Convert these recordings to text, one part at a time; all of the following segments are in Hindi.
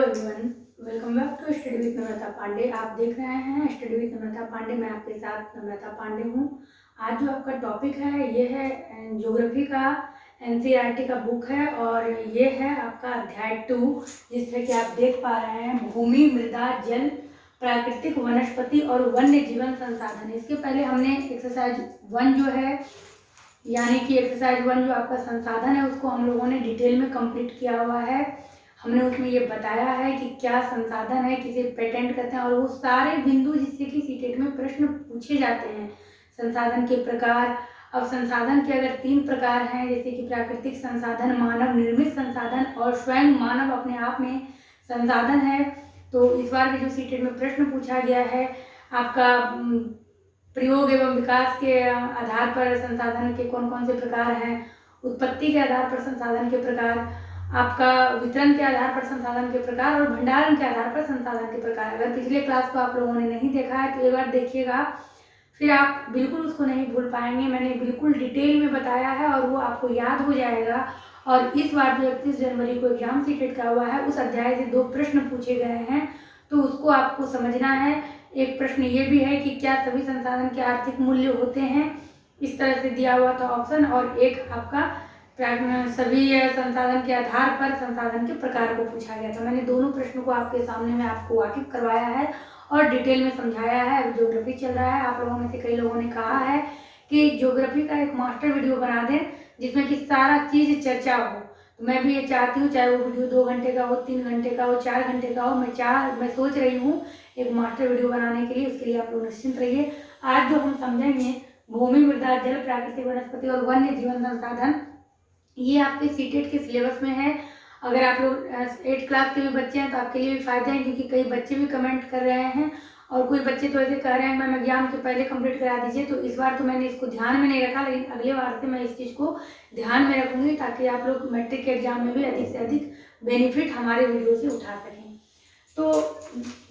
Everyone, welcome back to study with Namrata Pandey. आप देख रहे हैं स्टडी विद नम्रता पांडे। मैं आपके साथ नम्रता पांडे हूँ। आज जो आपका टॉपिक है ये है ज्योग्राफी का एनसीईआरटी का बुक है और ये है आपका अध्याय 2, जिसमें कि आप देख पा रहे हैं भूमि, मृदा, जल, प्राकृतिक, वनस्पति और वन्य जीवन संसाधन। इसके पहले हमने एक्सरसाइज 1 जो है यानी कि एक्सरसाइज 1 जो आपका संसाधन है उसको हम लोगों ने डिटेल में कंप्लीट किया हुआ है। हमने उसमें ये बताया है कि क्या संसाधन है, किसे पेटेंट कहते हैं और वो सारे बिंदु जिससे कि सीटेट में प्रश्न पूछे जाते हैं। संसाधन के प्रकार, अब संसाधन के अगर 3 प्रकार हैं जैसे कि प्राकृतिक संसाधन, मानव निर्मित संसाधन और स्वयं मानव अपने आप में संसाधन है। तो इस बार भी जो सीटेट में प्रश्न पूछा गया है आपका प्रयोग एवं विकास के आधार पर संसाधन के कौन कौन से प्रकार हैं, उत्पत्ति के आधार पर संसाधन के प्रकार, आपका वितरण के आधार पर संसाधन के प्रकार और भंडारण के आधार पर संसाधन के प्रकार। अगर पिछले क्लास को आप लोगों ने नहीं देखा है तो एक बार देखिएगा, फिर आप बिल्कुल उसको नहीं भूल पाएंगे। मैंने बिल्कुल डिटेल में बताया है और वो आपको याद हो जाएगा। और इस बार जो 31 जनवरी को एग्जाम सीटेट का हुआ है उस अध्याय से 2 प्रश्न पूछे गए हैं, तो उसको आपको समझना है। एक प्रश्न ये भी है कि क्या सभी संसाधन के आर्थिक मूल्य होते हैं, इस तरह से दिया हुआ था ऑप्शन। और एक आपका सभी संसाधन के आधार पर संसाधन के प्रकार को पूछा गया था। मैंने दोनों प्रश्नों को आपके सामने में आपको वाकिफ करवाया है और डिटेल में समझाया है। अब ज्योग्राफी चल रहा है, आप लोगों में से कई लोगों ने कहा है कि ज्योग्राफी का एक मास्टर वीडियो बना दें जिसमें कि सारा चीज़ चर्चा हो। तो मैं भी ये चाहती हूँ, चाहे वो वीडियो 2 घंटे का हो, 3 घंटे का हो, 4 घंटे का हो, मैं सोच रही हूँ एक मास्टर वीडियो बनाने के लिए। उसके लिए आप लोग निश्चिंत रहिए। आज जो हम समझेंगे भूमि, मृदा, जल, प्राकृतिक, वनस्पति और वन्य जीवन संसाधन, ये आपके सीटेट के सिलेबस में है। अगर आप लोग 8 क्लास के भी बच्चे हैं तो आपके लिए भी फायदा है, क्योंकि कई बच्चे भी कमेंट कर रहे हैं और कोई बच्चे तो ऐसे कह रहे हैं मैम एग्जाम के पहले कंप्लीट करा दीजिए। तो इस बार तो मैंने इसको ध्यान में नहीं रखा, लेकिन अगले बार से मैं इस चीज़ को ध्यान में रखूँगी ताकि आप लोग मैट्रिक के एग्जाम में भी अधिक से अधिक बेनिफिट हमारे वीडियो से उठा सकें। तो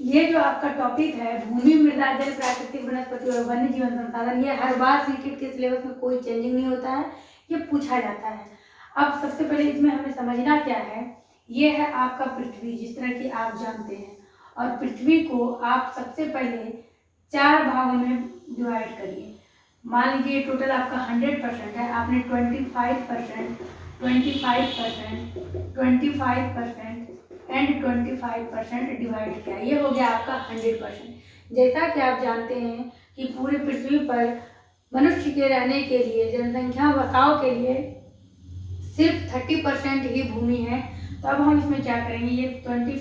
ये जो आपका टॉपिक है भूमि, मृदा, जल, प्राकृतिक, वनस्पति और वन्य जीवन संसाधन, ये हर बार सीटेट के सिलेबस में कोई चेंजिंग नहीं होता है, ये पूछा जाता है। अब सबसे पहले इसमें हमें समझना क्या है, ये है आपका पृथ्वी, जिस तरह कि आप जानते हैं। और पृथ्वी को आप सबसे पहले 4 भागों में डिवाइड करिए। मान लीजिए टोटल आपका 100% है, आपने 25%, 25%, 25% एंड 25% डिवाइड किया, ये हो गया आपका 100%। जैसा कि आप जानते हैं कि पूरी पृथ्वी पर मनुष्य के रहने के लिए, जनसंख्या बचाव के लिए सिर्फ 30% ही भूमि है। तो अब हम इसमें क्या करेंगे, ये 25,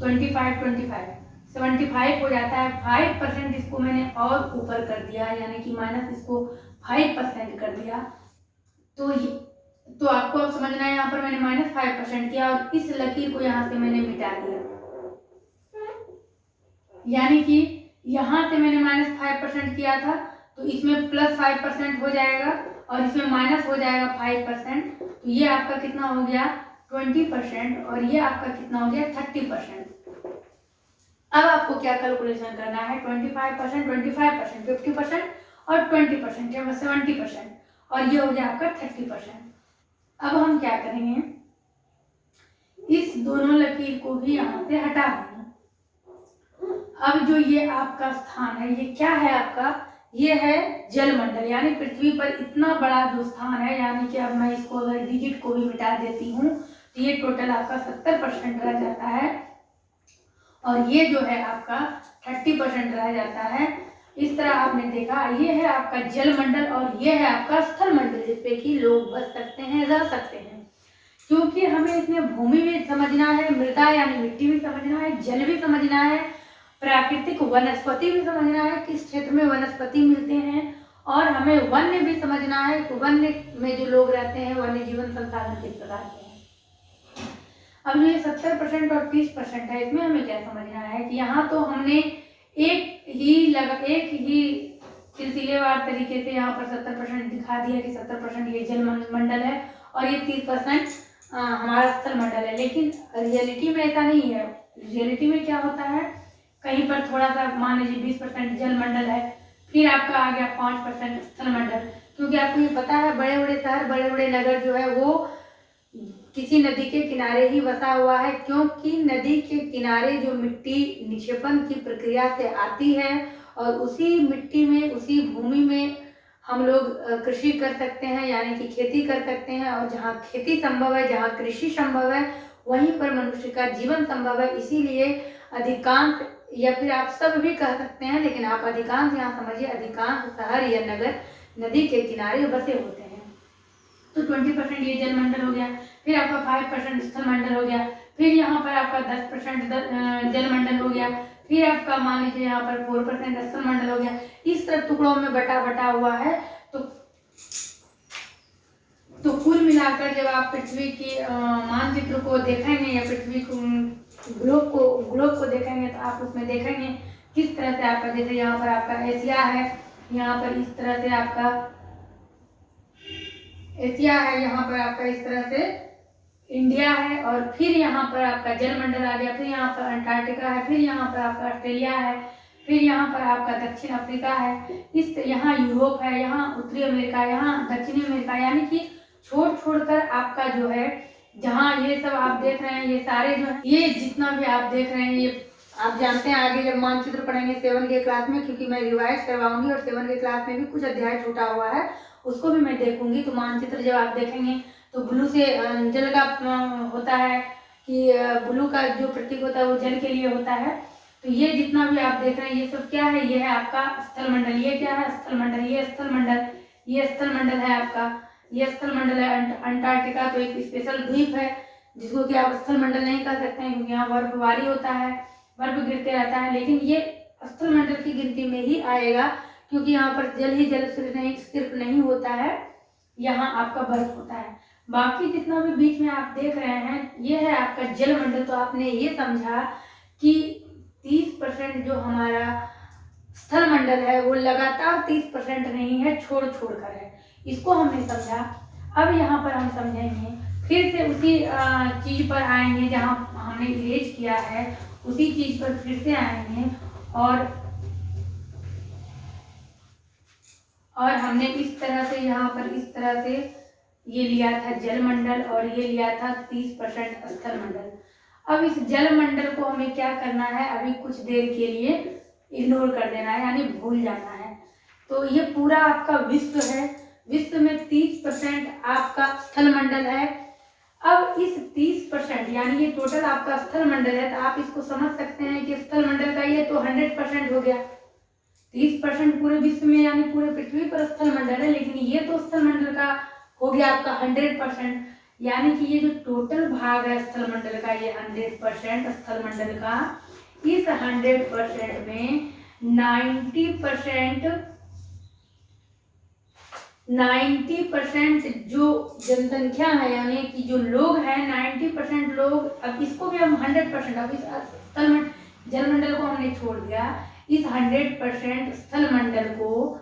25, 25, 75 हो जाता है। 5% इसको मैंने और ऊपर कर दिया, यानी कि माइनस इसको 5% कर दिया। तो आपको अब समझना है, यहाँ पर मैंने -5% किया और इस लकीर को यहाँ से मैंने मिटा दिया, यानी कि यहाँ से मैंने -5% किया था तो इसमें +5% हो जाएगा और इसमें माइनस हो जाएगा 5%। तो ये आपका कितना हो गया 20% और ये आपका कितना हो गया 30%। अब आपको क्या कैलकुलेशन करना है, 25%, 25%, 50% और 20% या 70%, और ये हो गया आपका 30%। अब हम क्या करेंगे, इस दोनों लकीर को भी यहाँ से हटा देंगे। अब जो ये आपका स्थान है, ये क्या है आपका, ये है जलमंडल, यानी पृथ्वी पर इतना बड़ा जो स्थान है, यानी कि अब मैं इसको अगर डिजिट को भी मिटा देती हूँ तो ये टोटल आपका 70% रह जाता है और ये जो है आपका 30% रह जाता है। इस तरह आपने देखा, ये है आपका जलमंडल और ये है आपका स्थल मंडल, जिसपे कि लोग बस सकते हैं, रह सकते हैं। क्योंकि हमें इसमें भूमि भी समझना है, मृदा यानी मिट्टी भी समझना है, जल भी समझना है, प्राकृतिक वनस्पति भी समझना है, किस क्षेत्र में वनस्पति मिलते हैं, और हमें वन्य भी समझना है, तो वन्य में जो लोग रहते हैं वन्य जीवन संसाधन किस प्रकार के हैं। अब ये 70% और 30% है, इसमें हमें क्या समझना है कि यहाँ तो हमने एक ही सिलसिलेवार तरीके से यहाँ पर 70% दिखा दिया कि 70% ये जल मंडल है और ये 30% हमारा स्थल मंडल है। लेकिन रियलिटी में ऐसा नहीं है। रियलिटी में क्या होता है, कहीं पर थोड़ा सा मान लीजिए 20% जल मंडल है, फिर आपका आ गया 5% स्थल मंडल। क्योंकि आपको ये पता है बड़े बड़े शहर, बड़े बड़े नगर जो है वो किसी नदी के किनारे ही बसा हुआ है, क्योंकि नदी के किनारे जो मिट्टी निक्षेपण की प्रक्रिया से आती है और उसी मिट्टी में, उसी भूमि में हम लोग कृषि कर सकते हैं, यानी कि खेती कर सकते हैं। और जहाँ खेती संभव है, जहाँ कृषि संभव है, वहीं पर मनुष्य का जीवन संभव है। इसीलिए अधिकांश, या फिर आप सब भी कह सकते हैं, लेकिन आप अधिकांश यहाँ समझिए, अधिकांश शहर या नगर नदी के किनारे बसे होते हैं। तो 20% ये जलमंडल हो गया। फिर आपका 5% स्थलमंडल हो गया। फिर यहाँ पर आपका 10% जलमंडल हो गया। फिर आपका मान लीजिए यहाँ पर 4% स्थलमंडल हो गया। इस तरह टुकड़ों में बटा हुआ है। तो कुल मिलाकर जब आप पृथ्वी की मानचित्र को देखेंगे या पृथ्वी को ग्लोब को देखेंगे, तो आप उसमें देखेंगे किस तरह से आपका, जैसे यहाँ पर आपका एशिया है, यहाँ पर इस तरह से आपका एशिया है, यहाँ पर आपका इस तरह से इंडिया है, और फिर यहाँ पर आपका जलमंडल आ गया। फिर यहाँ पर अंटार्कटिका है, फिर यहाँ पर आपका ऑस्ट्रेलिया है, फिर यहाँ पर आपका दक्षिण अफ्रीका है, यहाँ यूरोप है, यहाँ उत्तरी अमेरिका, यहाँ दक्षिणी अमेरिका, यानी कि छोड़ कर आपका जो है, जहाँ ये सब आप देख रहे हैं, ये सारे जो है, ये जितना भी आप देख रहे हैं, ये आप जानते हैं आगे जब मानचित्र पढ़ेंगे 7 के क्लास में, क्योंकि मैं रिवाइज करवाऊंगी और 7 के क्लास में भी कुछ अध्याय छूटा हुआ है, उसको भी मैं देखूंगी। तो मानचित्र जब आप देखेंगे तो ब्लू से जल का होता है, कि ब्लू का जो प्रतीक होता है वो जल के लिए होता है। तो ये जितना भी आप देख रहे हैं, ये सब क्या है, ये है आपका स्थलमंडल। ये क्या है, स्थलमंडल। ये स्थलमंडल, ये स्थलमंडल है आपका, ये स्थलमंडल है। अंटार्कटिका तो एक स्पेशल द्वीप है, जिसको कि आप स्थलमंडल नहीं कह सकते हैं, क्योंकि यहाँ बर्फबारी होता है, बर्फ गिरते रहता है, लेकिन ये स्थलमंडल की गिनती में ही आएगा, क्योंकि यहाँ पर जल ही जल सिर्फ नहीं होता है, यहाँ आपका बर्फ होता है। बाकी जितना भी बीच में आप देख रहे हैं, ये है आपका जलमंडल। तो आपने ये समझा कि 30% जो हमारा स्थलमंडल है वो लगातार 30% नहीं है, छोड़ कर है, इसको हमने समझा। अब यहाँ पर हम समझेंगे, फिर से उसी चीज पर आएंगे जहाँ हमने इरेज किया है, उसी चीज पर फिर से आएंगे। और हमने इस तरह से यहाँ पर इस तरह से ये लिया था जलमंडल, और ये लिया था 30% स्थलमंडल। अब इस जलमंडल को हमें क्या करना है, अभी कुछ देर के लिए इग्नोर कर देना है, यानी भूल जाना है। तो ये पूरा आपका विश्व है, विश्व में 30% आपका स्थलमंडल है। अब इस 30% यानी ये टोटल आपका स्थलमंडल है, तो आप इसको समझ सकते हैं कि स्थलमंडल का ये तो 100% हो गया। 30% पूरे विश्व में यानी पूरे पृथ्वी पर स्थलमंडल है, लेकिन ये तो स्थलमंडल का हो गया आपका 100%, यानी कि ये जो टोटल भाग है स्थलमंडल का, ये 100% स्थलमंडल का, इस 100% में 90% जो जनसंख्या है, यानी कि जो लोग हैं 90% लोग, अब इसको भी हम 100%, अब इस जलमंडल को हमने छोड़ दिया, इस 100% स्थलमंडल को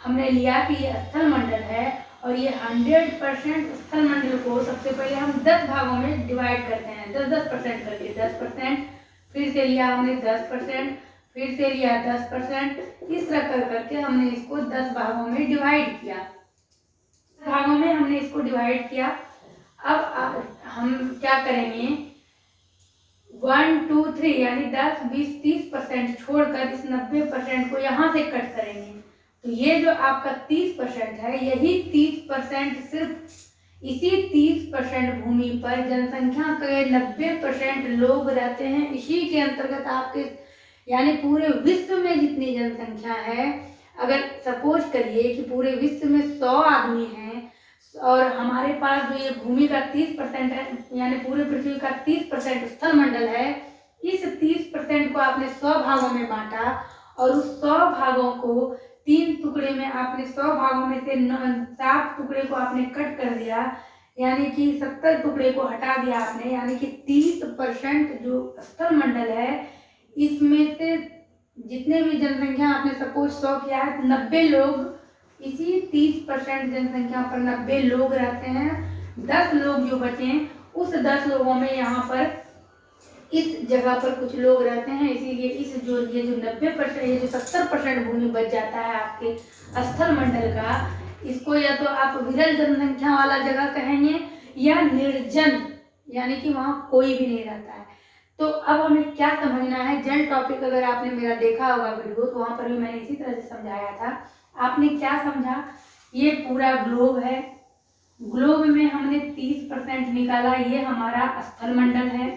हमने लिया कि ये स्थलमंडल है, और ये 100% स्थलमंडल को सबसे पहले हम 10 भागों में डिवाइड करते हैं, 10% करके, 10%, फिर से लिया हमने 10%, फिर से लिया 10%, इस तरह करके हमने इसको 10 भागों में डिवाइड किया। भागों में हमने इसको डिवाइड किया। अब हम क्या करेंगे, 1 2 3 यानी 10 20 30% छोड़कर इस 90% को यहाँ से कट करेंगे। तो ये जो आपका 30% है, यही 30% सिर्फ इसी 30% भूमि पर जनसंख्या के 90% लोग रहते हैं। इसी के अंतर्गत आपके यानी पूरे विश्व में जितनी जनसंख्या है, अगर सपोज करिए कि पूरे विश्व में 100 आदमी हैं, और हमारे पास जो ये भूमि का 30% है, यानी पूरे पृथ्वी का 30% स्थलमंडल है, इस 30% को आपने 100 भागों में बांटा, और उस 100 भागों को 3 टुकड़े में आपने 100 भागों में से 7 टुकड़े को आपने कट कर दिया, यानी कि 70 टुकड़े को हटा दिया आपने, यानी कि 30% जो स्थलमंडल है, इसमें से जितने भी जनसंख्या आपने सपोज 100 किया है, 90 लोग, इसी 30% जनसंख्या पर 90 लोग रहते हैं। 10 लोग जो बचे, उस 10 लोगों में यहाँ पर इस जगह पर कुछ लोग रहते हैं, इसीलिए इस जो ये जो 90%, ये जो 70% भूमि बच जाता है आपके स्थलमंडल का, इसको या तो आप विरल जनसंख्या वाला जगह कहेंगे, या निर्जन, यानी कि वहाँ कोई भी नहीं रहता है। तो अब हमें क्या समझना है, जल टॉपिक अगर आपने मेरा देखा होगा वीडियो तो वहाँ पर भी मैंने इसी तरह से समझाया था। आपने क्या समझा, ये पूरा ग्लोब है, ग्लोब में हमने 30% निकाला, ये हमारा स्थलमंडल है।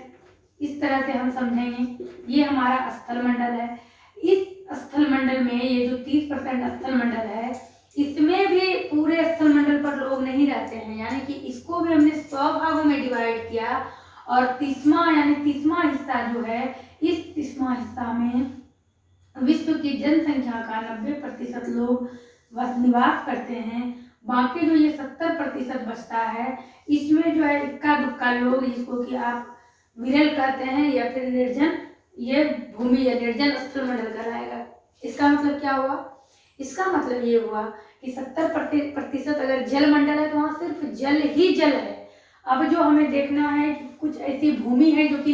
इस तरह से हम समझेंगे, ये हमारा स्थलमंडल है। इस स्थलमंडल में ये जो 30% स्थलमंडल है, इसमें भी पूरे स्थलमंडल पर लोग नहीं रहते हैं, यानी कि इसको भी हमने 100 भागों में डिवाइड किया और 30वां हिस्सा जो है, इस 30वां हिस्सा में विश्व की जनसंख्या का 90% लोग निवास करते हैं। बाकी जो ये 70% बचता है, इसमें जो है इक्का दुक्का लोग, जिसको कि आप विरल कहते हैं या फिर निर्जन, ये भूमि या निर्जन स्थलमंडल कहलाएगा। इसका मतलब क्या हुआ, इसका मतलब ये हुआ कि 70% अगर जल मंडल है तो वहाँ सिर्फ जल ही जल है। अब जो हमें देखना है कि कुछ ऐसी भूमि है जो कि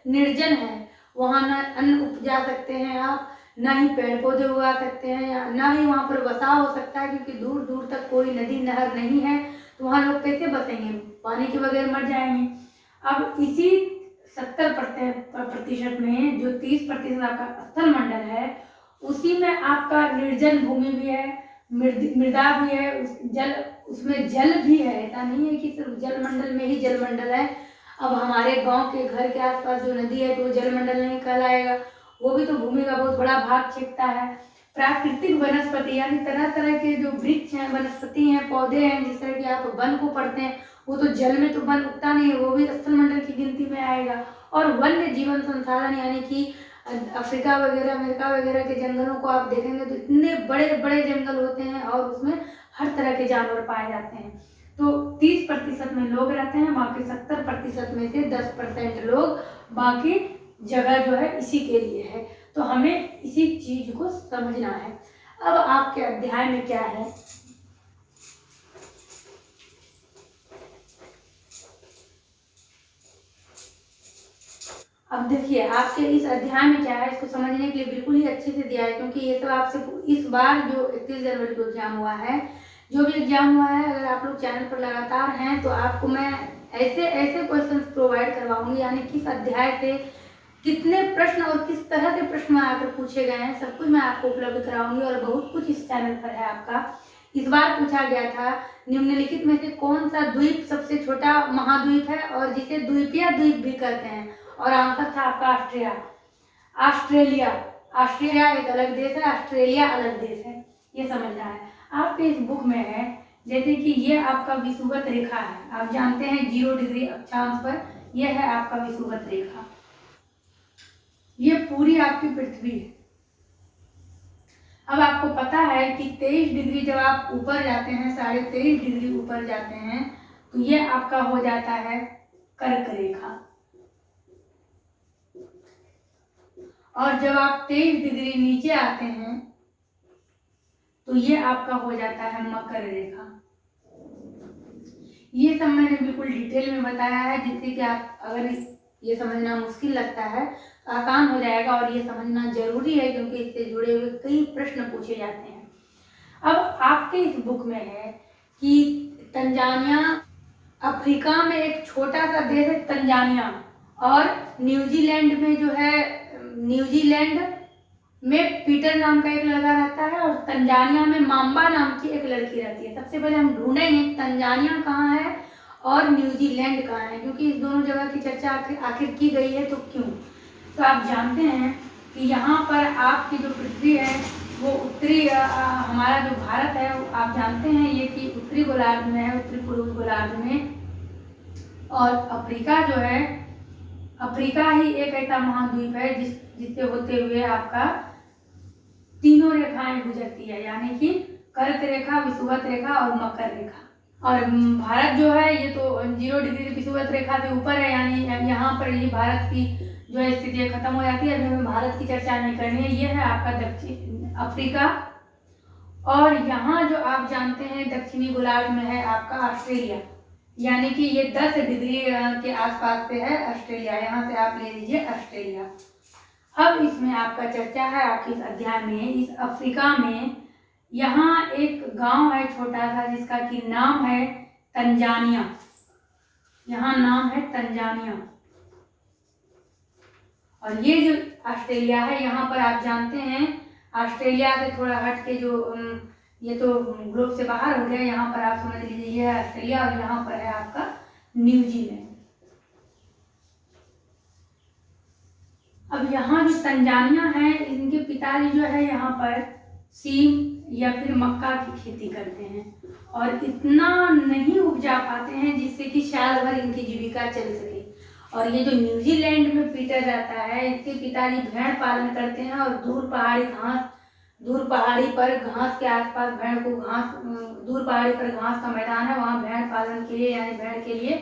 निर्जन है, वहाँ न अन्न उपजा सकते हैं आप, ना ही पेड़ पौधे उगा सकते हैं, या ना ही वहाँ पर बसाव हो सकता है, क्योंकि दूर दूर तक कोई नदी नहर नहीं है, तो वहाँ लोग कैसे बसेंगे, पानी के बगैर मर जाएंगे। अब इसी 70% में जो 30% आपका स्थलमंडल है, उसी में आपका निर्जन भूमि भी है, मृदा भी है, उसमें जल भी है। ऐसा नहीं है कि सिर्फ जल मंडल में ही जल मंडल है। अब हमारे गांव के घर के आसपास जो नदी है तो वो जल मंडल नहीं कहलाएगा, वो भी तो भूमि का बहुत बड़ा भाग छेकता है। प्राकृतिक वनस्पति यानी तरह तरह के जो वृक्ष हैं, वनस्पति हैं, पौधे हैं, जिस तरह के आप वन को पढ़ते हैं, वो तो जल में तो वन उगता नहीं है, वो भी स्थलमंडल की गिनती में आएगा। और वन्य जीवन संसाधन यानी कि अफ्रीका वगैरह, अमेरिका वगैरह के जंगलों को आप देखेंगे तो इतने बड़े बड़े जंगल होते हैं और उसमें हर तरह के जानवर पाए जाते हैं। तो 30% में लोग रहते हैं, बाकी 70% में से 10% लोग बाकी जगह जो है इसी के लिए है। तो हमें इसी चीज को समझना है। अब आपके अध्याय में क्या है, अब देखिए आपके इस अध्याय में क्या है, इसको समझने के लिए बिल्कुल ही अच्छे से दिया है, क्योंकि ये सब आपसे इस बार जो 31 जनवरी को एग्जाम हुआ है, जो भी एग्जाम हुआ है, अगर आप लोग चैनल पर लगातार हैं तो आपको मैं ऐसे ऐसे क्वेश्चंस प्रोवाइड करवाऊंगी, यानी किस अध्याय से कितने प्रश्न और किस तरह के प्रश्न आकर पूछे गए हैं, सब कुछ मैं आपको उपलब्ध कराऊंगी। और बहुत कुछ इस चैनल पर है आपका। इस बार पूछा गया था निम्नलिखित में से कौन सा द्वीप सबसे छोटा महाद्वीप है और जिसे द्वीपीय द्वीप भी कहते हैं, और आंसर था आपका ऑस्ट्रेलिया एक अलग देश है, ऑस्ट्रेलिया अलग देश है, ये समझना है। आपके इस बुक में है, जैसे कि ये आपका विषुवत रेखा है, आप जानते हैं 0 डिग्री अक्षांश पर यह है आपका विषुवत रेखा, ये पूरी आपकी पृथ्वी है। अब आपको पता है कि 23 डिग्री जब आप ऊपर जाते हैं, 23.5 डिग्री ऊपर जाते हैं, तो ये आपका हो जाता है कर्क रेखा, और जब आप 23 डिग्री नीचे आते हैं तो ये आपका हो जाता है मकर रेखा। ये सब मैंने बिल्कुल डिटेल में बताया है, जिससे कि आप अगर ये समझना मुश्किल लगता है तो आसान हो जाएगा, और ये समझना जरूरी है क्योंकि इससे जुड़े हुए कई प्रश्न पूछे जाते हैं। अब आपके इस बुक में है कि तंजानिया, अफ्रीका में एक छोटा सा देश है तंजानिया, और न्यूजीलैंड में जो है, न्यूजीलैंड में पीटर नाम का एक लड़का रहता है, और तंजानिया में माम्बा नाम की एक लड़की रहती है। सबसे पहले हम ढूंढेंगे तंजानिया कहाँ है और न्यूजीलैंड कहाँ है, क्योंकि इस दोनों जगह की चर्चा आखिर की गई है तो क्यों। तो आप जानते हैं कि यहाँ पर आपकी जो पृथ्वी है वो उत्तरी, हमारा जो भारत है आप जानते हैं ये कि उत्तरी गोलार्ध में है, उत्तरी पूर्वी गोलार्ध में, और अफ्रीका जो है, अफ्रीका ही एक ऐसा महाद्वीप है जिससे होते हुए आपका तीनों रेखाएं गुजरती है, यानी कि कर्क रेखा, विषुवत रेखा और मकर रेखा। और भारत जो है ये तो 0 डिग्री विषुवत रेखा से ऊपर है, यानी यहाँ पर ये भारत की जो है स्थिति खत्म हो जाती है। अभी हमें भारत की चर्चा नहीं करनी है। ये है आपका दक्षिण अफ्रीका, और यहाँ जो आप जानते हैं दक्षिणी गोलार्ध में है आपका ऑस्ट्रेलिया, यानी कि ये 10 डिग्री के आसपास पे है ऑस्ट्रेलिया। यहाँ से आप ले लीजिए ऑस्ट्रेलिया। अब इसमें आपका चर्चा है आपके इस अध्याय में, इस अफ्रीका में यहाँ एक गांव है छोटा सा जिसका कि नाम है तंजानिया। यहाँ नाम है तंजानिया। और ये जो ऑस्ट्रेलिया है, यहाँ पर आप जानते हैं ऑस्ट्रेलिया से थोड़ा हट के जो ये तो ग्लोब से बाहर हो गया, यहाँ पर आप समझ लीजिए ये है ऑस्ट्रेलिया और यहाँ पर है आपका न्यूजीलैंड। अब यहाँ जो तंजानिया है, इनके पिताजी जो है यहाँ पर सीम या फिर मक्का की खेती करते हैं और इतना नहीं उपजा पाते हैं जिससे कि साल भर इनकी जीविका चल सके। और ये जो न्यूजीलैंड में पीटर जाता है, इसके पिताजी भेड़ पालन करते हैं और दूर पहाड़ी पर घास के आसपास भेड़ को दूर पहाड़ी पर घास का मैदान है, वहाँ भेड़ पालन के लिए यानी भेड़ के लिए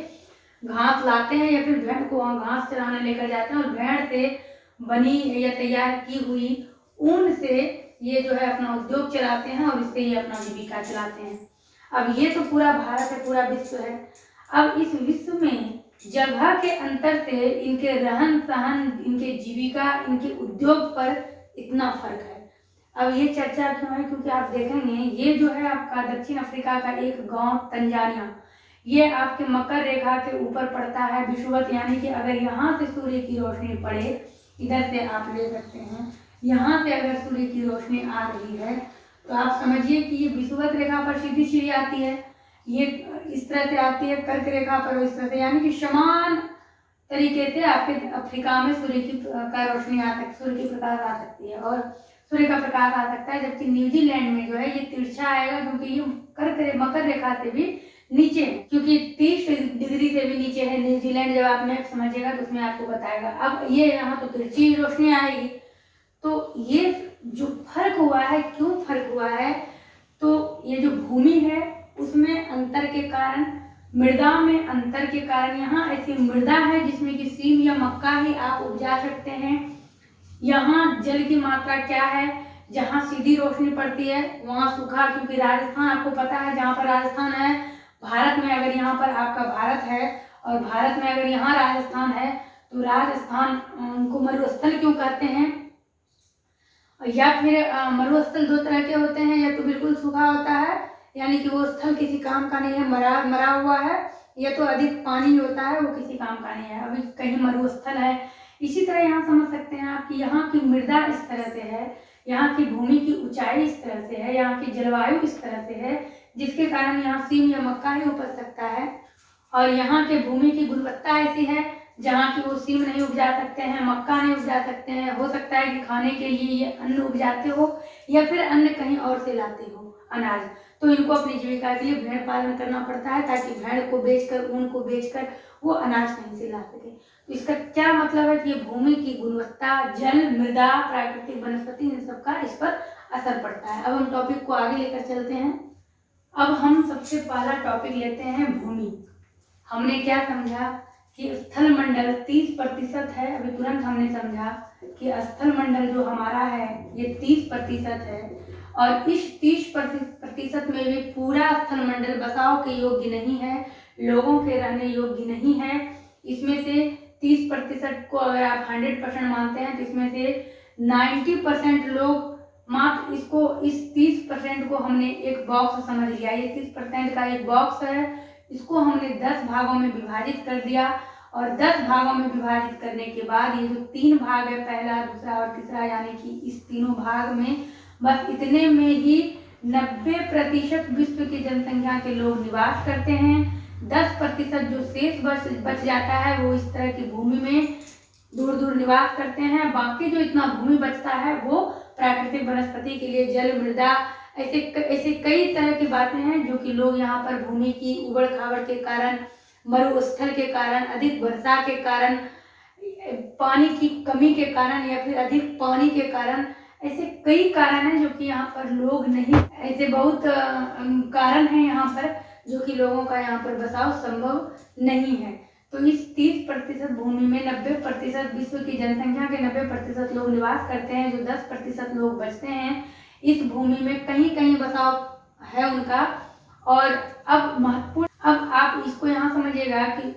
घास लाते हैं या फिर भेड़ को वहाँ घास चराने लेकर जाते हैं और भेड़ से बनी या तैयार की हुई ऊन से ये जो है अपना उद्योग चलाते हैं और इससे ये अपना जीविका चलाते हैं। अब ये तो पूरा भारत है, पूरा विश्व है। अब इस विश्व में जगह के अंतर से इनके रहन सहन, इनके जीविका, इनके उद्योग पर इतना फर्क है। अब ये चर्चा क्यों है? क्योंकि आप देखेंगे ये जो है आपका दक्षिण अफ्रीका का एक गांव तंजानिया, ये आपके मकर रेखा के ऊपर पड़ता है विषुवत, यानी कि अगर यहाँ से सूर्य की रोशनी पड़े, इधर से आप ले सकते हैं, यहाँ से अगर सूर्य की रोशनी आ रही है तो आप समझिए कि ये विषुवत रेखा पर सीधी सीधी आती है, ये इस तरह से आती है कर्क रेखा पर इस तरह से, यानी कि समान तरीके से आपके अफ्रीका में सूर्य की रोशनी आ सकती, सूर्य की प्रकाश आ सकती है और सूर्य का प्रकाश आ सकता है। जबकि न्यूजीलैंड में जो है ये तिरछा आएगा, क्योंकि ये मकर रेखा से भी नीचे है, क्योंकि 30 डिग्री से भी नीचे है न्यूजीलैंड। जब आप मैप समझिएगा तो उसमें आपको बताएगा। अब ये यहाँ तो तिरछी रोशनी आएगी, तो ये जो फर्क हुआ है, क्यों फर्क हुआ है? तो ये जो भूमि है उसमें अंतर के कारण, मृदा में अंतर के कारण, यहाँ ऐसी मृदा है जिसमें कि सीम या मक्का ही आप उपजा सकते हैं। यहाँ जल की मात्रा क्या है? जहाँ सीधी रोशनी पड़ती है वहाँ सूखा, क्योंकि राजस्थान आपको पता है, जहाँ पर राजस्थान है भारत में, अगर यहाँ पर आपका भारत है और भारत में अगर यहाँ राजस्थान है तो राजस्थान को मरुस्थल क्यों कहते हैं? या फिर मरुस्थल दो तरह के होते हैं, या तो बिल्कुल सूखा होता है यानी कि वो स्थल किसी काम का नहीं है, मरा हुआ है, या तो अधिक पानी होता है वो किसी काम का नहीं है, अभी कहीं मरुस्थल है। इसी तरह यहाँ समझ सकते हैं आप कि यहाँ की मृदा इस तरह से है, यहाँ की भूमि की ऊंचाई इस तरह से है, यहाँ की जलवायु इस तरह से है, जिसके कारण यहाँ सीम या मक्का ही उपज सकता है। और यहाँ के भूमि की गुणवत्ता ऐसी है जहाँ की वो सीम नहीं उपजा सकते हैं, मक्का नहीं उपजा सकते हैं। हो सकता है कि खाने के लिए ये अन्न उपजाते हो या फिर अन्न कहीं और से लाते हो अनाज, तो इनको अपनी जीविका के लिए भेड़ पालन करना पड़ता है ताकि भेड़ को बेचकर, ऊन को बेचकर वो अनाज कहीं से ला सके। तो इसका क्या मतलब है कि ये भूमि की गुणवत्ता, जल, मृदा, प्राकृतिक वनस्पति, इन सब का इस पर असर पड़ता है। अब हम टॉपिक को आगे लेकर चलते हैं। अब हम सबसे पहला टॉपिक लेते हैं भूमि। हमने क्या समझा कि स्थल मंडल 30% है, अभी तुरंत हमने समझा कि स्थल मंडल जो हमारा है ये 30% है और इस 30% में भी पूरा स्थल मंडल बसाव के योग्य नहीं है, लोगों के रहने योग्य नहीं है। इसमें से 30% को अगर आप 100% मानते हैं तो इसमें से 90% लोग मात्र इस 30% को हमने एक बॉक्स समझ लिया। ये 30% का एक बॉक्स है, इसको हमने 10 भागों में विभाजित कर दिया और 10 भागों में विभाजित करने के बाद ये जो 3 भाग है, पहला, दूसरा और तीसरा, यानी कि इस तीनों भाग में बस इतने में ही 90% विश्व की जनसंख्या के लोग निवास करते हैं। 10% जो शेष बच जाता है वो इस तरह की भूमि में दूर दूर निवास करते हैं। बाकी जो इतना भूमि बचता है वो प्राकृतिक वनस्पति के लिए, जल, मृदा, ऐसे कई तरह की बातें हैं जो कि लोग यहाँ पर भूमि की उबड़ खाबड़ के कारण, मरुस्थल के कारण, अधिक वर्षा के कारण, पानी की कमी के कारण या फिर अधिक पानी के कारण, ऐसे कई कारण हैं जो कि यहाँ पर लोग नहीं, ऐसे बहुत कारण हैं यहाँ पर जो कि लोगों का यहाँ पर बसाव संभव नहीं है। तो इस 30% भूमि में 90% विश्व की जनसंख्या के 90% लोग निवास करते हैं। जो 10% लोग बचते हैं इस भूमि में कहीं कहीं बसाव है उनका। और अब महत्वपूर्ण, अब आप इसको यहाँ समझिएगा कि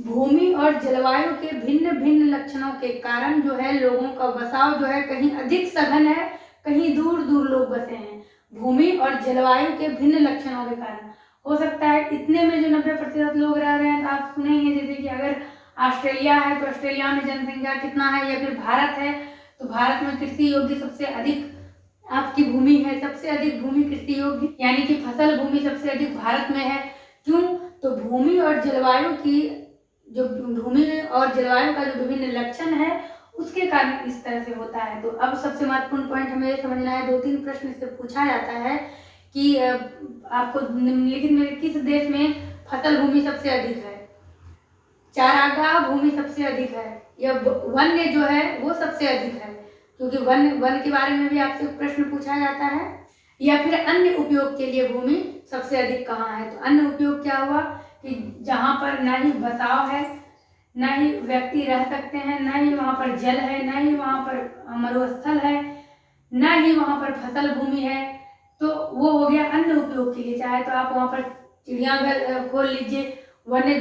भूमि और जलवायु के भिन्न भिन्न लक्षणों के कारण जो है लोगों का बसाव जो है कहीं अधिक सघन है, कहीं दूर दूर लोग बसे हैं। भूमि और जलवायु के भिन्न लक्षणों के कारण हो सकता है इतने में जो 90% लोग रह रहे हैं, तो आप सुनेंगे जैसे कि अगर ऑस्ट्रेलिया है तो ऑस्ट्रेलिया में जनसंख्या कितना है, या फिर भारत है तो भारत में कृषि योग्य सबसे अधिक आपकी भूमि है, सबसे अधिक भूमि कृषि योग्य यानी कि फसल भूमि सबसे अधिक भारत में है। क्यों? तो भूमि और जलवायु की जो भूमि और जलवायु का जो विभिन्न लक्षण है उसके कारण इस तरह से होता है। तो अब सबसे महत्वपूर्ण पॉइंट हमें ये समझना है, 2-3 प्रश्न से पूछा जाता है कि आपको निम्नलिखित में किस देश में फसल भूमि सबसे अधिक है, चारागाह भूमि सबसे अधिक है, या वन्य जो है वो सबसे अधिक है, क्योंकि वन के बारे में भी आपसे प्रश्न पूछा जाता है, या फिर अन्य उपयोग के लिए भूमि सबसे अधिक कहाँ है। तो अन्य उपयोग क्या हुआ कि जहाँ पर ना ही बसाव है, ना ही व्यक्ति रह सकते हैं, ना ही वहाँ पर जल है, ना ही वहाँ पर मरुस्थल है, ना ही वहाँ पर फसल भूमि है, तो वो हो गया अन्य उपयोग के लिए। चाहे तो आप वहाँ पर चिड़ियाघर खोल लीजिए, वन्य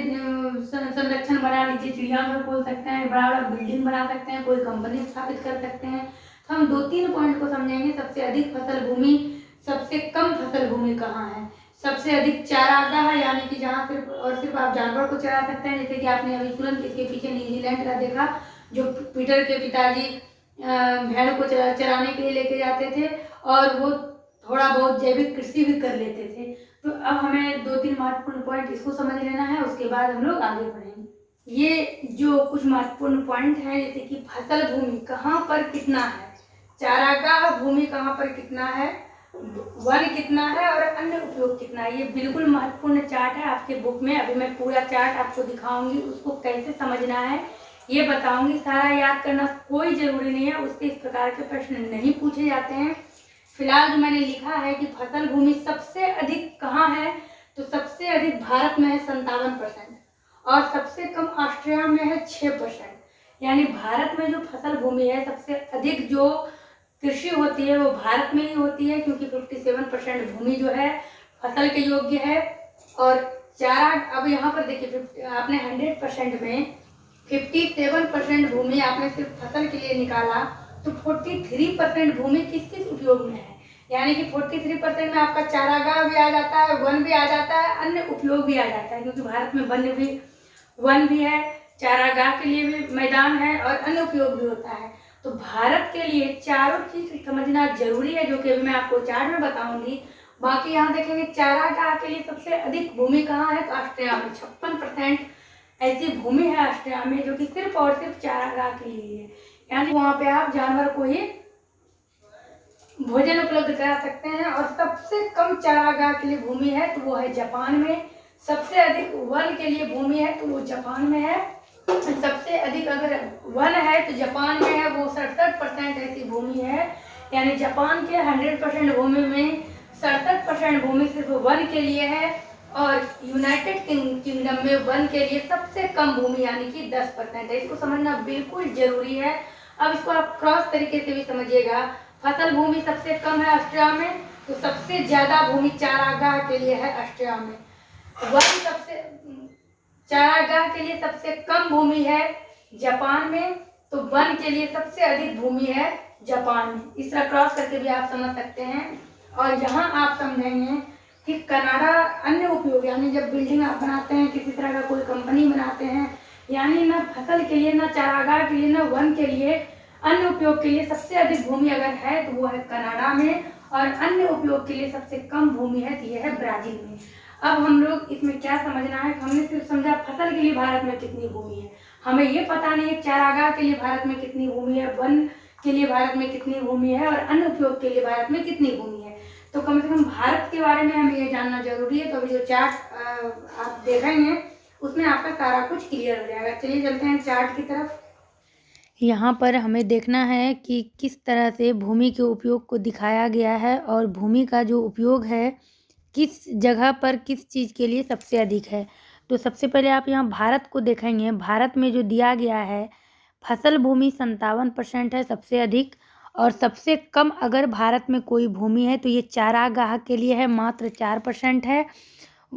संरक्षण बना लीजिए, चिड़ियाघर खोल सकते हैं, बड़ा बड़ा बिल्डिंग बना सकते हैं, कोई कंपनी स्थापित कर सकते हैं। तो हम 2-3 पॉइंट को समझेंगे। सबसे अधिक फसल भूमि, सबसे कम फसल भूमि कहाँ है, सबसे अधिक चारागाह यानी कि जहाँ सिर्फ और सिर्फ आप जानवर को चरा सकते हैं, जैसे कि आपने अभी तुरंत इसके पीछे न्यूजीलैंड का देखा, जो पीटर के पिताजी भेड़ को चराने के लिए लेके जाते थे और वो थोड़ा बहुत जैविक कृषि भी कर लेते थे। तो अब हमें 2-3 महत्वपूर्ण पॉइंट इसको समझ लेना है, उसके बाद हम लोग आगे बढ़ेंगे। ये जो कुछ महत्वपूर्ण पॉइंट हैं, जैसे कि फसल भूमि कहाँ पर कितना है, चारागाह भूमि कहाँ पर कितना है, वन कितना है और अन्य उपयोग कितना है, ये बिल्कुल महत्वपूर्ण चार्ट है आपके बुक में। अभी मैं पूरा चार्ट आपको दिखाऊंगी, उसको कैसे समझना है ये बताऊंगी। सारा याद करना कोई जरूरी नहीं है, उससे इस प्रकार के प्रश्न नहीं पूछे जाते हैं। फिलहाल जो मैंने लिखा है कि फसल भूमि सबसे अधिक कहाँ है, तो सबसे अधिक भारत में है 57%, और सबसे कम ऑस्ट्रिया में है 6%। यानी भारत में जो फसल भूमि है सबसे अधिक जो कृषि होती है वो भारत में ही होती है, क्योंकि 57% भूमि जो है फसल के योग्य है। और चारा, अब यहाँ पर देखिए आपने 100% में 57% भूमि आपने सिर्फ फसल के लिए निकाला, तो 43% भूमि किस किस उपयोग में है, यानी कि 43% में आपका चारागाह भी आ जाता है, वन भी आ जाता है, अन्य उपयोग भी आ जाता है, क्योंकि भारत में वन भी है, चारागाह के लिए भी मैदान है और अन्य उपयोग भी होता है। तो भारत के लिए चारों चीज समझना जरूरी है, जो कि अभी मैं आपको चार्ट में बताऊंगी। बाकी यहाँ देखेंगे चारागाह के लिए सबसे अधिक भूमि कहाँ है, तो ऑस्ट्रिया में 56% ऐसी भूमि है ऑस्ट्रिया में जो कि सिर्फ और सिर्फ चारागाह के लिए है, यानी वहाँ पे आप जानवर को ही भोजन उपलब्ध करा सकते हैं। और सबसे कम चारागाह के लिए भूमि है तो वो है जापान में। सबसे अधिक वन के लिए भूमि है तो वो जापान में है। सबसे अधिक अगर वन है तो जापान में है, वो 67% ऐसी भूमि है, यानी जापान के 100% भूमि में 67% भूमि सिर्फ वन के लिए है। और यूनाइटेड किंगडम में वन के लिए सबसे कम भूमि यानी कि 10% है। इसको समझना बिल्कुल जरूरी है। अब इसको आप क्रॉस तरीके से भी समझिएगा। फसल भूमि सबसे कम है ऑस्ट्रिया में, तो सबसे ज्यादा भूमि चारागाह के लिए है ऑस्ट्रिया में। वन सबसे चारागाह के लिए सबसे कम भूमि है जापान में, तो वन के लिए सबसे अधिक भूमि है जापान में। इस तरह क्रॉस करके भी आप समझ सकते हैं। और यहाँ आप समझेंगे कि कनाडा अन्य उपयोग, यानी जब बिल्डिंग आप बनाते हैं, किसी तरह का कोई कंपनी बनाते हैं, यानी ना फसल के लिए, ना चारागाह के लिए, ना वन के लिए, अन्य उपयोग के लिए सबसे अधिक भूमि अगर है तो वो है कनाडा में, और अन्य उपयोग के लिए सबसे कम भूमि है तो ये है ब्राजील में। अब हम लोग इसमें क्या समझना है, हमने सिर्फ समझा फसल के लिए भारत में कितनी भूमि है, हमें ये पता नहीं है चारागाह के लिए भारत में कितनी भूमि है, वन के लिए भारत में कितनी भूमि है, और अन्य उपयोग के लिए भारत में कितनी भूमि है। तो कम से कम भारत के बारे में हमें ये जानना जरूरी है। तो अभी जो चार्ट आप देखेंगे उसमें आपका सारा कुछ क्लियर हो जाएगा। चलिए चलते हैं चार्ट की तरफ। यहाँ पर हमें देखना है कि किस तरह से भूमि के उपयोग को दिखाया गया है, और भूमि का जो उपयोग है किस जगह पर किस चीज़ के लिए सबसे अधिक है। तो सबसे पहले आप यहाँ भारत को देखेंगे। भारत में जो दिया गया है फसल भूमि 57% है सबसे अधिक, और सबसे कम अगर भारत में कोई भूमि है तो ये चारागाह के लिए है, मात्र 4% है।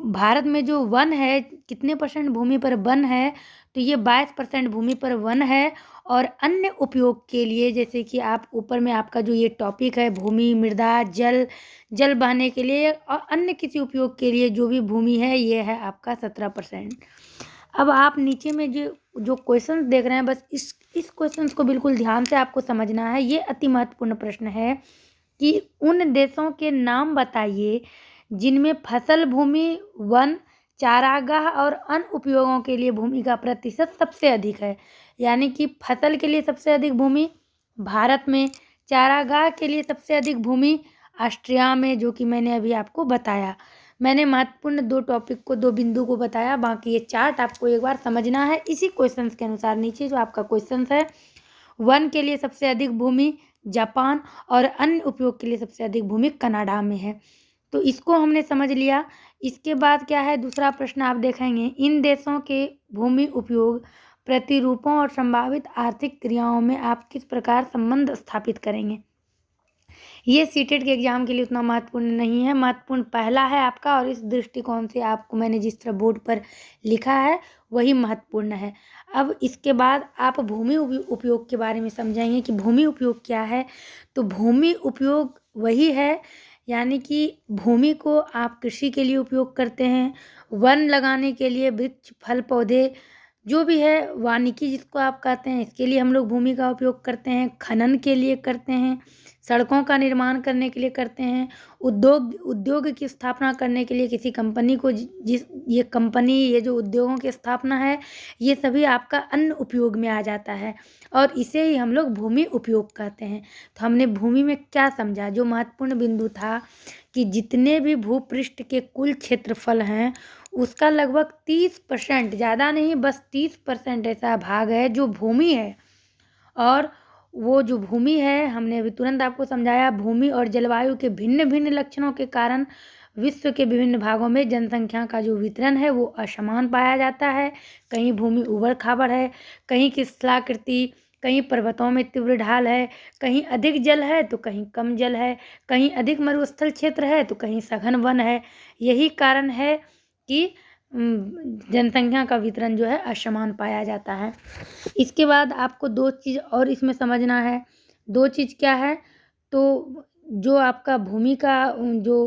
भारत में जो वन है, कितने परसेंट भूमि पर वन है, तो ये 22% भूमि पर वन है। और अन्य उपयोग के लिए, जैसे कि आप ऊपर में आपका जो ये टॉपिक है, भूमि, मृदा, जल बहाने के लिए और अन्य किसी उपयोग के लिए जो भी भूमि है, ये है आपका 17%। अब आप नीचे में जो जो क्वेश्चन देख रहे हैं, बस इस क्वेश्चन को बिल्कुल ध्यान से आपको समझना है। ये अति महत्वपूर्ण प्रश्न है कि उन देशों के नाम बताइए जिनमें फसल भूमि, वन, चारागाह और अन्य उपयोगों के लिए भूमि का प्रतिशत सबसे अधिक है। यानी कि फसल के लिए सबसे अधिक भूमि भारत में, चारागाह के लिए सबसे अधिक भूमि ऑस्ट्रिया में, जो कि मैंने अभी आपको बताया। मैंने महत्वपूर्ण 2 टॉपिक को, 2 बिंदु को बताया, बाकी ये चार्ट आपको एक बार समझना है इसी क्वेश्चंस के अनुसार। नीचे जो आपका क्वेश्चंस है, वन के लिए सबसे अधिक भूमि जापान और अन्य उपयोग के लिए सबसे अधिक भूमि कनाडा में है। तो इसको हमने समझ लिया। इसके बाद क्या है, दूसरा प्रश्न आप देखेंगे, इन देशों के भूमि उपयोग प्रतिरूपों और संभावित आर्थिक क्रियाओं में आप किस प्रकार संबंध स्थापित करेंगे। ये सीटेट के एग्जाम के लिए उतना महत्वपूर्ण नहीं है। महत्वपूर्ण पहला है आपका, और इस दृष्टिकोण से आपको मैंने जिस तरह बोर्ड पर लिखा है वही महत्वपूर्ण है। अब इसके बाद आप भूमि उपयोग के बारे में समझेंगे कि भूमि उपयोग क्या है। तो भूमि उपयोग वही है, यानी कि भूमि को आप कृषि के लिए उपयोग करते हैं, वन लगाने के लिए, वृक्ष, फल, पौधे जो भी है, वानिकी जिसको आप कहते हैं, इसके लिए हम लोग भूमि का उपयोग करते हैं, खनन के लिए करते हैं, सड़कों का निर्माण करने के लिए करते हैं, उद्योग की स्थापना करने के लिए, किसी कंपनी को ये जो उद्योगों की स्थापना है, ये सभी आपका अन्य उपयोग में आ जाता है और इसे ही हम लोग भूमि उपयोग कहते हैं। तो हमने भूमि में क्या समझा, जो महत्वपूर्ण बिंदु था कि जितने भी भूपृष्ठ के कुल क्षेत्रफल हैं उसका लगभग 30%, ज़्यादा नहीं, बस 30% ऐसा भाग है जो भूमि है। और वो जो भूमि है, हमने अभी तुरंत आपको समझाया, भूमि और जलवायु के भिन्न भिन्न लक्षणों के कारण विश्व के विभिन्न भागों में जनसंख्या का जो वितरण है वो असमान पाया जाता है। कहीं भूमि उबड़ खाबड़ है, कहीं की शिलाकृति, कहीं पर्वतों में तीव्र ढाल है, कहीं अधिक जल है तो कहीं कम जल है, कहीं अधिक मरुस्थल क्षेत्र है तो कहीं सघन वन है। यही कारण है कि जनसंख्या का वितरण जो है असमान पाया जाता है। इसके बाद आपको 2 चीज़ और इसमें समझना है। 2 चीज़ क्या है, तो जो आपका भूमि का जो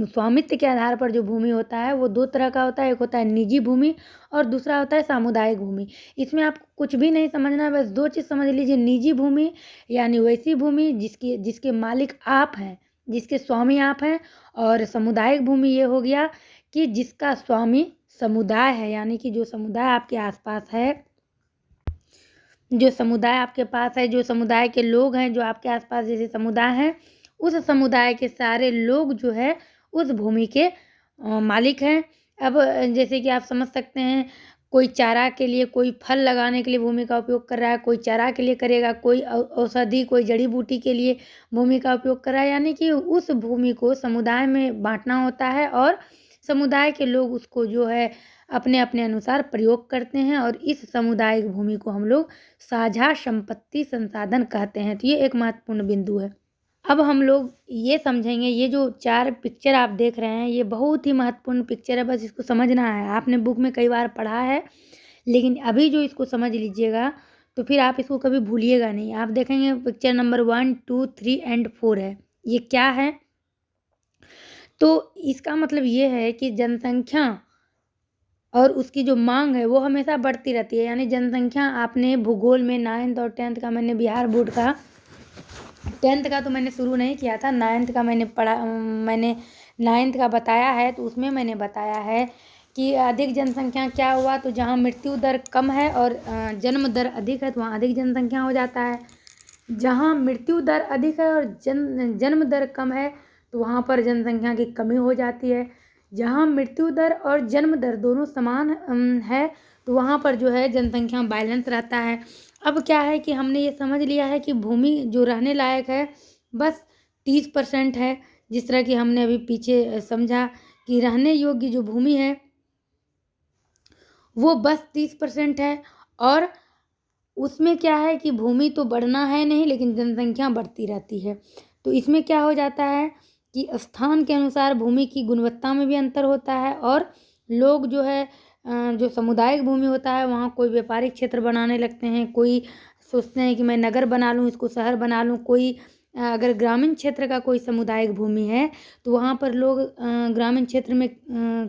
स्वामित्व के आधार पर जो भूमि होता है वो 2 तरह का होता है। एक होता है निजी भूमि और दूसरा होता है सामुदायिक भूमि। इसमें आपको कुछ भी नहीं समझना है, बस 2 चीज़ समझ लीजिए। निजी भूमि यानी वैसी भूमि जिसके मालिक आप हैं, जिसके स्वामी आप हैं, और सामुदायिक भूमि ये हो गया कि जिसका स्वामी समुदाय है, यानी कि जो समुदाय आपके आसपास है, जो समुदाय आपके पास है, जो समुदाय के लोग हैं जो आपके आसपास जैसे समुदाय हैं, उस समुदाय के सारे लोग जो है उस भूमि के मालिक हैं। अब जैसे कि आप समझ सकते हैं, कोई चारा के लिए, कोई फल लगाने के लिए भूमि का उपयोग कर रहा है, कोई चारा के लिए करेगा, कोई औषधि, कोई जड़ी बूटी के लिए भूमि का उपयोग कर रहा है। यानी कि उस भूमि को समुदाय में बांटना होता है और समुदाय के लोग उसको जो है अपने अपने अनुसार प्रयोग करते हैं, और इस सामुदायिक भूमि को हम लोग साझा संपत्ति संसाधन कहते हैं। तो ये एक महत्वपूर्ण बिंदु है। अब हम लोग ये समझेंगे, ये जो 4 पिक्चर आप देख रहे हैं ये बहुत ही महत्वपूर्ण पिक्चर है, बस इसको समझना है। आपने बुक में कई बार पढ़ा है, लेकिन अभी जो इसको समझ लीजिएगा तो फिर आप इसको कभी भूलिएगा नहीं। आप देखेंगे पिक्चर नंबर 1, 2, 3 एंड 4 है। ये क्या है, तो इसका मतलब ये है कि जनसंख्या और उसकी जो मांग है वो हमेशा बढ़ती रहती है। यानी जनसंख्या, आपने भूगोल में 9th और 10th का, मैंने बिहार बोर्ड का 10th का तो मैंने शुरू नहीं किया था, 9th का मैंने पढ़ा, मैंने 9th का बताया है। तो उसमें मैंने बताया है कि अधिक जनसंख्या क्या हुआ, तो जहाँ मृत्यु दर कम है और जन्म दर अधिक है तो वहाँ अधिक जनसंख्या हो जाता है। जहाँ मृत्यु दर अधिक है और जन्म दर कम है तो वहाँ पर जनसंख्या की कमी हो जाती है। जहाँ मृत्यु दर और जन्म दर दोनों समान है तो वहाँ पर जो है जनसंख्या बैलेंस रहता है। अब क्या है कि हमने ये समझ लिया है कि भूमि जो रहने लायक है बस 30% है। जिस तरह कि हमने अभी पीछे समझा कि रहने योग्य जो भूमि है वो बस 30% है, और उसमें क्या है कि भूमि तो बढ़ना है नहीं, लेकिन जनसंख्या बढ़ती रहती है। तो इसमें क्या हो जाता है कि स्थान के अनुसार भूमि की गुणवत्ता में भी अंतर होता है, और लोग जो है जो सामुदायिक भूमि होता है वहाँ कोई व्यापारिक क्षेत्र बनाने लगते हैं, कोई सोचते हैं कि मैं नगर बना लूँ, इसको शहर बना लूँ। कोई अगर ग्रामीण क्षेत्र का कोई सामुदायिक भूमि है तो वहाँ पर लोग ग्रामीण क्षेत्र में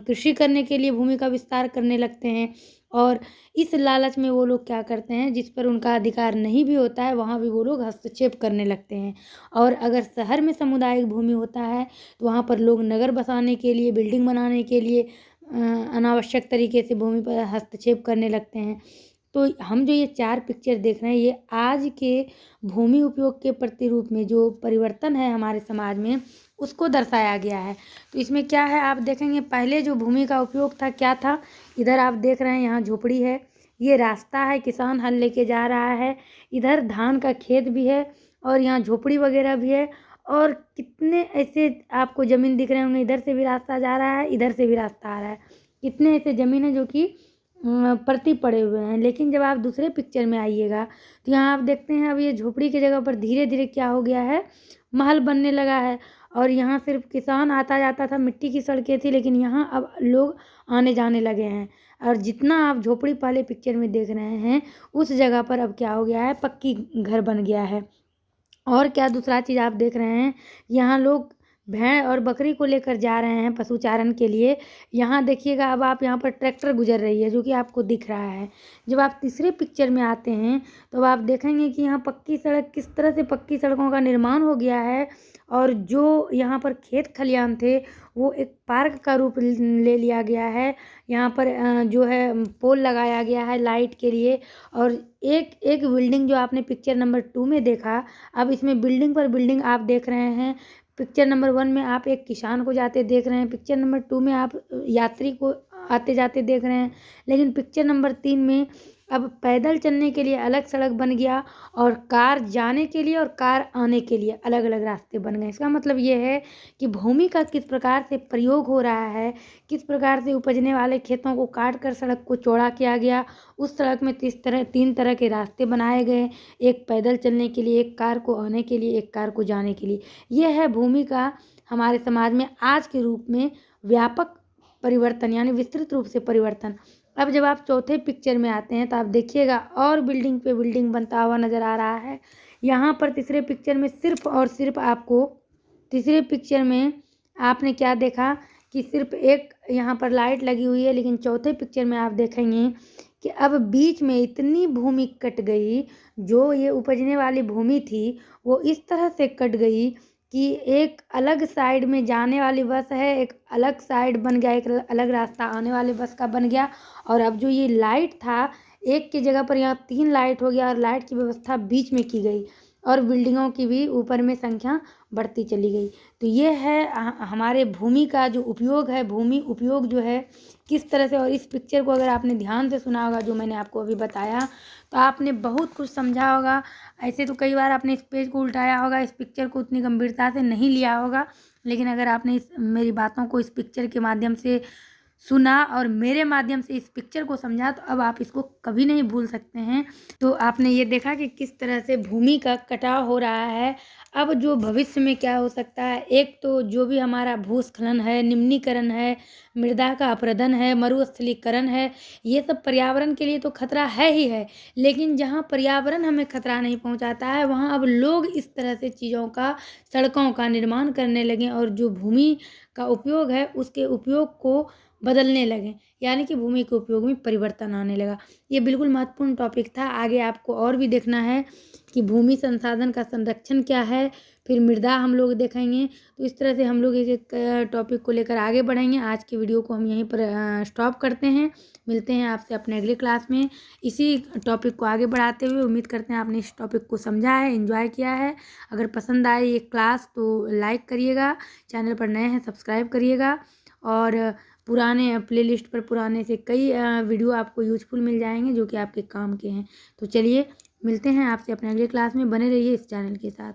कृषि करने के लिए भूमि का विस्तार करने लगते हैं, और इस लालच में वो लोग क्या करते हैं, जिस पर उनका अधिकार नहीं भी होता है वहाँ भी वो लोग हस्तक्षेप करने लगते हैं। और अगर शहर में सामुदायिक भूमि होता है तो वहाँ पर लोग नगर बसाने के लिए, बिल्डिंग बनाने के लिए अनावश्यक तरीके से भूमि पर हस्तक्षेप करने लगते हैं। तो हम जो ये 4 पिक्चर देख रहे हैं, ये आज के भूमि उपयोग के प्रतिरूप में जो परिवर्तन है हमारे समाज में, उसको दर्शाया गया है। तो इसमें क्या है, आप देखेंगे पहले जो भूमि का उपयोग था क्या था। इधर आप देख रहे हैं यहाँ झोपड़ी है, ये रास्ता है, किसान हल लेके जा रहा है, इधर धान का खेत भी है, और यहाँ झोपड़ी वगैरह भी है, और कितने ऐसे आपको ज़मीन दिख रहे होंगे, इधर से भी रास्ता जा रहा है, इधर से भी रास्ता आ रहा है। कितने ऐसे ज़मीन है जो कि परती पड़े हुए हैं। लेकिन जब आप दूसरे पिक्चर में आइएगा तो यहाँ आप देखते हैं अब ये झोपड़ी की जगह पर धीरे धीरे क्या हो गया है, महल बनने लगा है। और यहाँ सिर्फ किसान आता जाता था, मिट्टी की सड़कें थी, लेकिन यहाँ अब लोग आने जाने लगे हैं। और जितना आप झोपड़ी पहले पिक्चर में देख रहे हैं, उस जगह पर अब क्या हो गया है, पक्की घर बन गया है। और क्या दूसरा चीज़ आप देख रहे हैं, यहाँ लोग भेड़ और बकरी को लेकर जा रहे हैं पशुचारण के लिए। यहाँ देखिएगा, अब आप यहाँ पर ट्रैक्टर गुजर रही है जो कि आपको दिख रहा है। जब आप तीसरे पिक्चर में आते हैं तो आप देखेंगे कि यहाँ पक्की सड़क, किस तरह से पक्की सड़कों का निर्माण हो गया है, और जो यहाँ पर खेत खलियान थे वो एक पार्क का रूप ले लिया गया है। यहाँ पर जो है पोल लगाया गया है लाइट के लिए, और एक एक बिल्डिंग जो आपने पिक्चर नंबर 2 में देखा, अब इसमें बिल्डिंग पर बिल्डिंग आप देख रहे हैं। पिक्चर नंबर 1 में आप एक किसान को जाते देख रहे हैं, पिक्चर नंबर 2 में आप यात्री को आते जाते देख रहे हैं, लेकिन पिक्चर नंबर 3 में अब पैदल चलने के लिए अलग सड़क बन गया, और कार जाने के लिए और कार आने के लिए अलग अलग रास्ते बन गए। इसका मतलब ये है कि भूमि का किस प्रकार से प्रयोग हो रहा है, किस प्रकार से उपजने वाले खेतों को काट कर सड़क को चौड़ा किया गया। उस सड़क में 3 तरह के रास्ते बनाए गए, एक पैदल चलने के लिए, एक कार को आने के लिए, एक कार को जाने के लिए। यह है भूमि का हमारे समाज में आज के रूप में व्यापक परिवर्तन, यानी विस्तृत रूप से परिवर्तन। अब जब आप चौथे पिक्चर में आते हैं तो आप देखिएगा और बिल्डिंग पे बिल्डिंग बनता हुआ नज़र आ रहा है। यहाँ पर तीसरे पिक्चर में सिर्फ और सिर्फ आपको, तीसरे पिक्चर में आपने क्या देखा कि सिर्फ एक यहाँ पर लाइट लगी हुई है, लेकिन चौथे पिक्चर में आप देखेंगे कि अब बीच में इतनी भूमि कट गई, जो ये उपजने वाली भूमि थी वो इस तरह से कट गई कि एक अलग साइड में जाने वाली बस है, एक अलग साइड बन गया, एक अलग रास्ता आने वाले बस का बन गया। और अब जो ये लाइट था, एक की जगह पर यहाँ 3 लाइट हो गया, और लाइट की व्यवस्था बीच में की गई, और बिल्डिंगों की भी ऊपर में संख्या बढ़ती चली गई। तो ये है हमारे भूमि का जो उपयोग है, भूमि उपयोग जो है किस तरह से। और इस पिक्चर को अगर आपने ध्यान से सुना होगा, जो मैंने आपको अभी बताया, तो आपने बहुत कुछ समझा होगा। ऐसे तो कई बार आपने इस पेज को उल्टाया होगा, इस पिक्चर को उतनी गंभीरता से नहीं लिया होगा, लेकिन अगर आपने मेरी बातों को इस पिक्चर के माध्यम से सुना और मेरे माध्यम से इस पिक्चर को समझा, तो अब आप इसको कभी नहीं भूल सकते हैं। तो आपने ये देखा कि किस तरह से भूमि का कटाव हो रहा है। अब जो भविष्य में क्या हो सकता है, एक तो जो भी हमारा भूस्खलन है, निम्नीकरण है, मृदा का अपरदन है, मरुस्थलीकरण है, ये सब पर्यावरण के लिए तो खतरा है ही है। लेकिन जहाँ पर्यावरण हमें खतरा नहीं पहुँचाता है, वहाँ अब लोग इस तरह से चीज़ों का, सड़कों का निर्माण करने लगे, और जो भूमि का उपयोग है उसके उपयोग को बदलने लगे, यानी कि भूमि के उपयोग में परिवर्तन आने लगा। ये बिल्कुल महत्वपूर्ण टॉपिक था। आगे आपको और भी देखना है कि भूमि संसाधन का संरक्षण क्या है, फिर मृदा हम लोग देखेंगे। तो इस तरह से हम लोग एक एक टॉपिक को लेकर आगे बढ़ेंगे। आज की वीडियो को हम यहीं पर स्टॉप करते हैं। मिलते हैं आपसे अपने अगले क्लास में इसी टॉपिक को आगे बढ़ाते हुए। उम्मीद करते हैं आपने इस टॉपिक को समझा है, एंजॉय किया है। अगर पसंद आए ये क्लास तो लाइक करिएगा, चैनल पर नए हैं सब्सक्राइब करिएगा, और पुराने प्लेलिस्ट पर पुराने से कई वीडियो आपको यूजफुल मिल जाएंगे जो कि आपके काम के हैं। तो चलिए मिलते हैं आपसे अपने अगले क्लास में। बने रहिए इस चैनल के साथ।